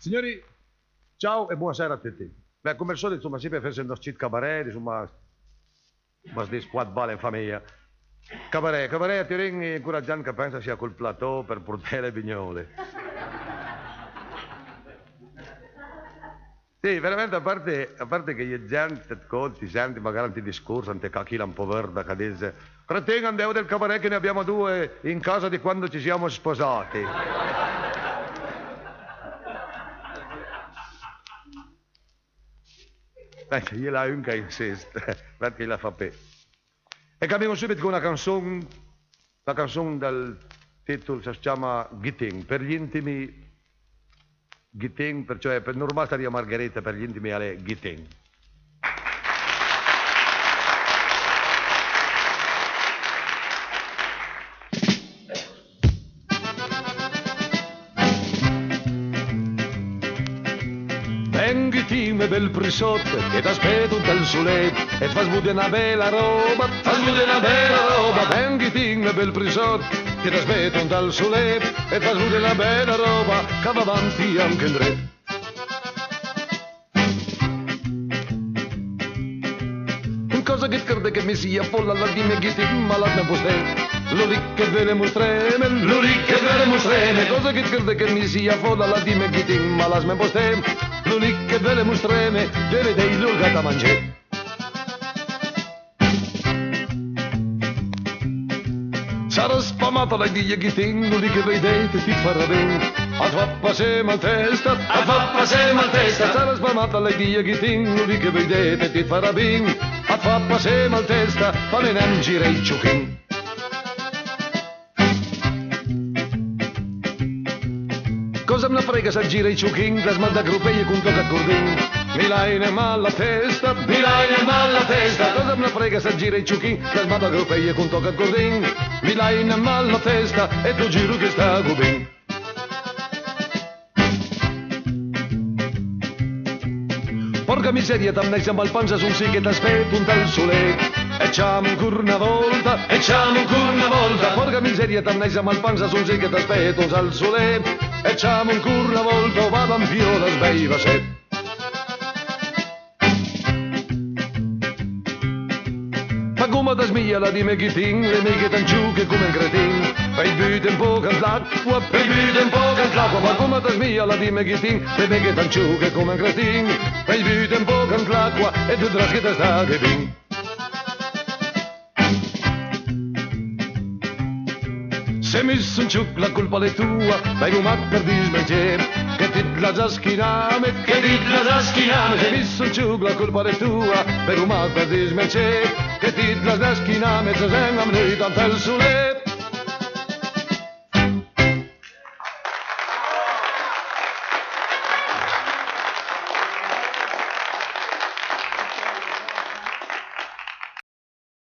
Signori, ciao e buonasera a tutti. Beh, come al solito, insomma, si per fare nostri cabaret, insomma, ma di squad vale in famiglia. Cabaret, ti ringi incoraggiando che pensa sia col plateau per portare le vignole. Sì, veramente, a parte che gli gente ascolti, senti magari ti discorso, ti cacchila un po' verda, che dice cretino, andiamo del cabaret che ne abbiamo due in casa di quando ci siamo sposati. Io la un che insiste, perché la fa per. E cambiamo subito con una canzone dal titolo si chiama Gitting, per gli intimi Gitting, cioè per normale staria Margherita, per gli intimi è Gitting. Gitting, bel prisotto, che t'aspetto dal sole, e fa sbude una bella roba, Gitting, bel prisotto, che t'aspetto dal sole, e fa sbude una bella roba, che va avanti anche in re. Cosa che crede che mi sia folla la di me Gitting, ma la tempo stai. Lo lì che ve le mostreme, cosa che crede che mi sia folla la di me Gitting, ma la tempo stai. Lo lì che ve le mostreme, deve dei l'orga da mangiare. Sarà spamata la di Gitting, lo lì che vedete ti farà bene. A fappa se mal testa, sarà spamata la di Gitting, lo lì che vedete ti farà bene. A fappa se mal testa, fa ne gira i ciuchin. Cosa me ne frega se gira i ciuchin, la smalda gruppeie con tocca cordin. Mi lai ne mal la testa, cosa me ne frega se gira i ciuchin, la smalda gruppeie con tocca cordin. Mi lai ne mal la testa, e tu giro che sta gubin. Porca miseria, t'amnesia malpancia su un sì che t'aspetto un tal sole. E ciamo ancora una volta, porca miseria, t'amnesia malpancia su un sì che t'aspetto un tal sole. E ciamo ancora una volta, vado in fiola, sbeiva se. Ma come da smia la di me Gitting, le mie che tanciuche come un cretin. Fai bute un po' con l'acqua, ma come da smia la di me Gitting, le mie che tanciuche come un cretin. Fai bute un po' con l'acqua e tu vedrai che te sta che bin. Se mi son ciuc la colpa è tua, vai un mat per dismentire, che ti la zaschiname, Se mi son ciuc la colpa è tua, vai un mat per dismentire, che ti la zaschiname, se sengam noi tanto il sole.